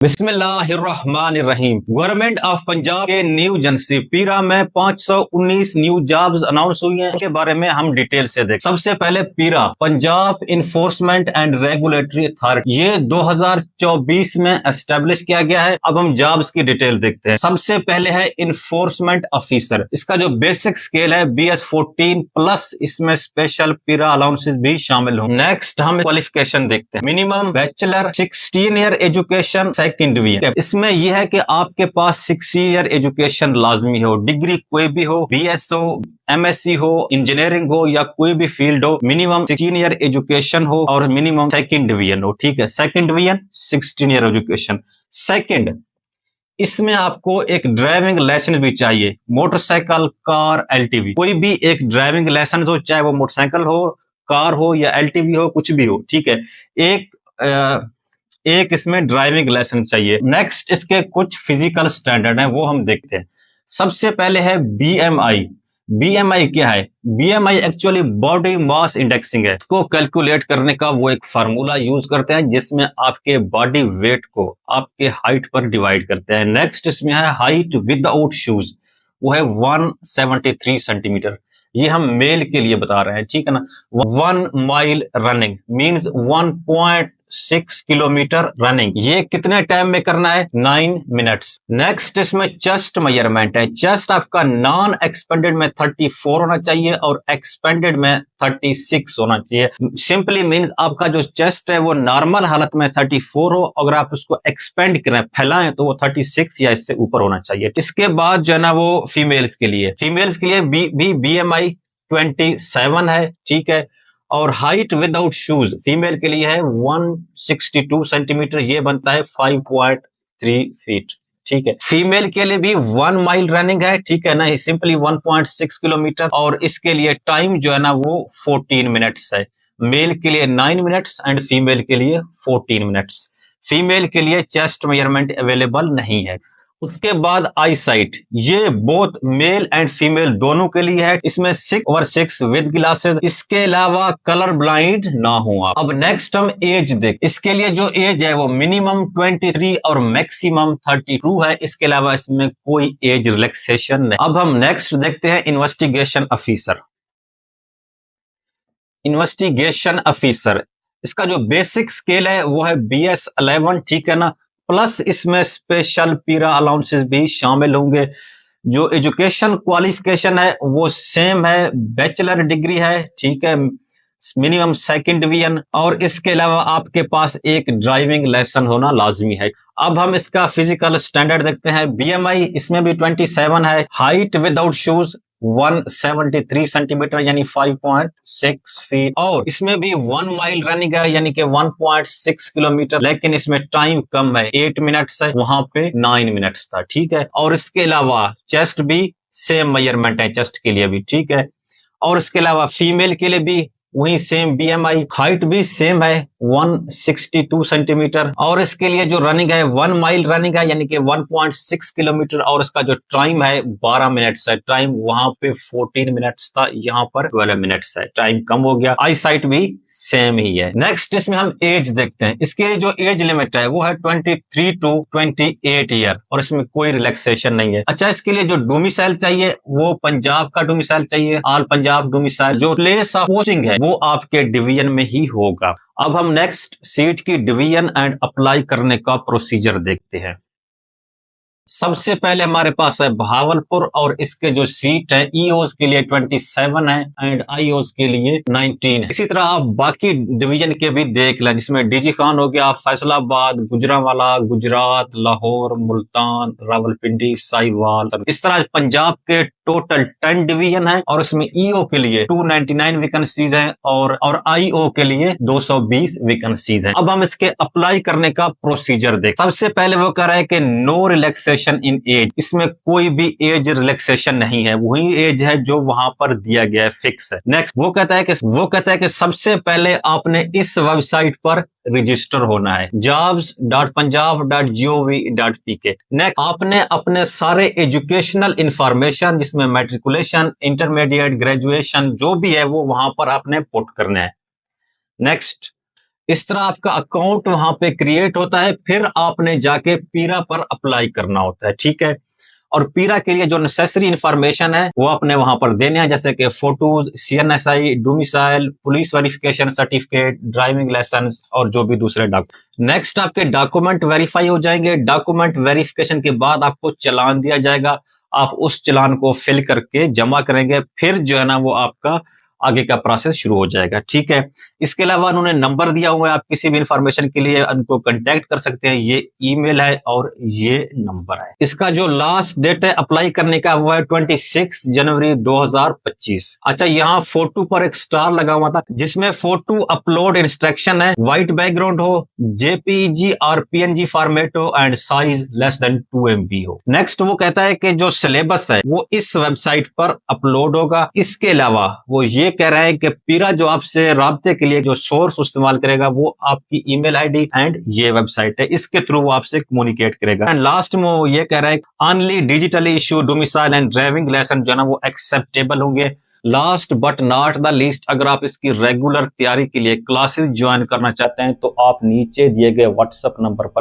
बिस्मिल्लाहिर्रहमानिर्रहीम। Government of Punjab के new agency पीरा में 519 न्यू जॉब्स अनाउंस हुई हैं। इसके बारे में हम डिटेल से देखें। सबसे पहले पीरा Punjab enforcement and regulatory authority, ये 2024 में एस्टेब्लिश किया गया है। अब हम जॉब्स की डिटेल देखते हैं। सबसे पहले है इन्फोर्समेंट ऑफिसर। इसका जो बेसिक स्केल है BS14 प्लस इसमें स्पेशल पीरा अलाउंसेस भी शामिल हों। नेक्स्ट हम क्वालिफिकेशन देखते हैं। Minimum bachelor, 16 year education, second division. इसमें यह है कि आपके पास 6 ईयर एजुकेशन लाजमी हो, डिग्री कोई भी हो, BS हो, MSc हो, इंजीनियरिंग हो या कोई भी फील्ड हो, मिनिमम 16 ईयर एजुकेशन हो और मिनिमम सेकंड डिवीजन हो। ठीक है, second division 16 year education. Second, इसमें आपको एक ड्राइविंग लाइसेंस भी चाहिए। मोटरसाइकिल, कार, LTV, कोई भी एक ड्राइविंग लाइसेंस हो, चाहे वो मोटरसाइकिल हो, कार हो या LTV हो, कुछ भी हो। ठीक है, एक इसमें ड्राइविंग लाइसेंस चाहिए। नेक्स्ट, इसके कुछ फिजिकल स्टैंडर्ड हैं, वो हम देखते हैं। सबसे पहले है BMI। BMI क्या है? BMI actually body mass indexing है। इसको कैलकुलेट करने का वो एक फार्मूला यूज करते हैं जिसमें आपके बॉडी वेट को आपके हाइट पर डिवाइड करते हैं। नेक्स्ट इसमें है हाइट विदाउट शूज, वो है 173 सेंटीमीटर। ये हम मेल के लिए बता रहे हैं, ठीक है ना। 1 mile running means 1.6 kilometre running, ये कितने टाइम में करना है? 9 मिनट्स। नेक्स्ट इसमें चेस्ट मेजरमेंट है। चेस्ट आपका नॉन एक्सपेंडेड में 34 होना चाहिए और एक्सपेंडेड में 36 होना चाहिए। सिंपली मीन्स आपका जो चेस्ट है वो नॉर्मल हालत में 34 हो, अगर आप उसको एक्सपेंड करें, फैलाएं, तो वो 36 या इससे ऊपर होना चाहिए। इसके बाद जो है ना वो फीमेल्स के लिए BMI 27 है, ठीक है। और हाइट विदाउट शूज फीमेल के लिए है 162 सेंटीमीटर, ये बनता है 5.3 फीट। ठीक है, फीमेल के लिए भी 1 माइल रनिंग है, ठीक है ना, सिंपली 1.6 किलोमीटर, और इसके लिए टाइम जो है ना वो 14 मिनट्स है। मेल के लिए 9 मिनट्स एंड फीमेल के लिए 14 मिनट्स। फीमेल के लिए चेस्ट मेजरमेंट अवेलेबल नहीं है। उसके बाद आई साइट, ये बोथ मेल एंड फीमेल दोनों के लिए है। इसमें 6/6 विद ग्लासेस, इसके अलावा कलर ब्लाइंड ना हो आप। अब नेक्स्ट हम एज देख। इसके लिए जो एज है वो मिनिमम 23 और मैक्सिमम 32 है। इसके अलावा इसमें कोई एज रिलैक्सेशन नहीं। अब हम नेक्स्ट देखते हैं इन्वेस्टिगेशन ऑफिसर। इन्वेस्टिगेशन ऑफिसर, इसका जो बेसिक स्केल है वो है BS11, ठीक है ना, प्लस इसमें स्पेशल पीरा अलाउंसेस भी शामिल होंगे। जो एजुकेशन क्वालिफिकेशन है वो सेम है, बैचलर डिग्री है, ठीक है, मिनिमम सेकंड डिवीजन, और इसके अलावा आपके पास एक ड्राइविंग लाइसेंस होना लाजमी है। अब हम इसका फिजिकल स्टैंडर्ड देखते हैं। BMI इसमें भी 27 है। हाइट विदाउट शूज 173 सेंटीमीटर यानी 5.6 फीट, और इसमें भी 1 माइल रनिंग है यानी कि 1.6 किलोमीटर, लेकिन इसमें टाइम कम है, 8 मिनट्स है, वहां पे 9 मिनट्स था। ठीक है, और इसके अलावा चेस्ट भी सेम मेजरमेंट है चेस्ट के लिए भी, ठीक है। और इसके अलावा फीमेल के लिए भी वही सेम BMI, हाइट भी सेम है 162 सेंटीमीटर, और इसके लिए जो रनिंग है 1 माइल रनिंग है यानी कि 1.6 किलोमीटर, और इसका जो टाइम है 12 मिनट्स है। टाइम वहां पे 14 मिनट्स था, यहाँ पर 12 मिनट्स है, टाइम कम हो गया। आई साइट भी सेम ही है। नेक्स्ट इसमें हम एज देखते हैं। इसके लिए जो एज लिमिट है वो है 23 to 28 ईयर, और इसमें कोई रिलैक्सेशन नहीं है। अच्छा, इसके लिए जो डोमिसाइल चाहिए वो पंजाब का डोमिसाइल चाहिए, ऑल पंजाब डोमिसाइल। जो प्लेस ऑफ पोस्टिंग है वो आपके डिवीजन में ही होगा। अब हम नेक्स्ट सीट की डिवीजन एंड अप्लाई करने का प्रोसीजर देखते हैं। सबसे पहले हमारे पास है बहावलपुर, और इसके जो सीट है EOs के लिए 27 है एंड IOs के लिए 19 है। इसी तरह आप बाकी डिवीजन के भी देख लें, जिसमें DG खान हो गया, फैसलाबाद, गुजरांवाला, गुजरात, लाहौर, मुल्तान, रावलपिंडी, साहिवाल। इस तरह पंजाब के टोटल 10 डिवीजन है, और इसमें EO के लिए 299 वैकेंसीज हैं और IO के लिए 220 वैकेंसीज हैं। अब हम इसके अप्लाई करने का प्रोसीजर देख। सबसे पहले वो कह रहा है कि नो रिलैक्सेशन इन एज, इसमें कोई भी एज रिलैक्सेशन नहीं है, वही एज है जो वहां पर दिया गया है, फिक्स है। नेक्स्ट वो कहता है कि सबसे पहले आपने इस वेबसाइट पर रजिस्टर होना है, jobs.punjab.gov.pk। नेक्स्ट आपने अपने सारे एजुकेशनल इंफॉर्मेशन, जिसमें मैट्रिकुलेशन, इंटरमीडिएट, ग्रेजुएशन जो भी है वो वहां पर आपने पुट करना है। नेक्स्ट इस तरह आपका अकाउंट वहां पे क्रिएट होता है, फिर आपने जाके पीरा पर अप्लाई करना होता है, ठीक है। और पीरा के लिए जो नेसेसरी इंफॉर्मेशन है वो आपने वहां पर देने हैं, जैसे कि photos, CNSI, domicile, police verification certificate, driving licence और जो भी दूसरे डॉक्यूमेंट। नेक्स्ट आपके डॉक्यूमेंट वेरीफाई हो जाएंगे। डॉक्यूमेंट वेरिफिकेशन के बाद आपको चालान दिया जाएगा, आप उस चालान को फिल करके जमा करेंगे, फिर जो है ना वो आपका आगे का प्रोसेस शुरू हो जाएगा, ठीक है। इसके अलावा उन्होंने नंबर दिया हुआ है, आप किसी भी इंफॉर्मेशन के लिए उनको कांटेक्ट कर सकते हैं। ये ईमेल है और ये नंबर है। इसका जो लास्ट डेट है अप्लाई करने का वो है 26 जनवरी 2025। अच्छा, यहाँ फोटो पर एक स्टार लगा हुआ था जिसमें फोटो अपलोड इंस्ट्रक्शन है, व्हाइट बैकग्राउंड हो, जेपीजी और पीएनजी फॉर्मेट हो and size less than 2 MB हो। नेक्स्ट वो कहता है कि जो सिलेबस है वो इस वेबसाइट पर अपलोड होगा। इसके अलावा वो ये कह रहे हैं कि पीरा जो आपसे राब्ते के लिए जो सोर्स इस्तेमाल करेगा वो आपकी ईमेल आईडी एंड ये वेबसाइट है, इसके थ्रू वो आपसे कम्युनिकेट करेगा। एंड लास्ट में वो ये कह रहा है only digitally issue domicile and driving licence जो है ना वो एक्सेप्टेबल होंगे। Last but not the least, अगर आप इसकी रेगुलर तैयारी के लिए क्लासेस ज्वाइन करना चाहते हैं तो आप नीचे दिए गए व्हाट्सएप नंबर पर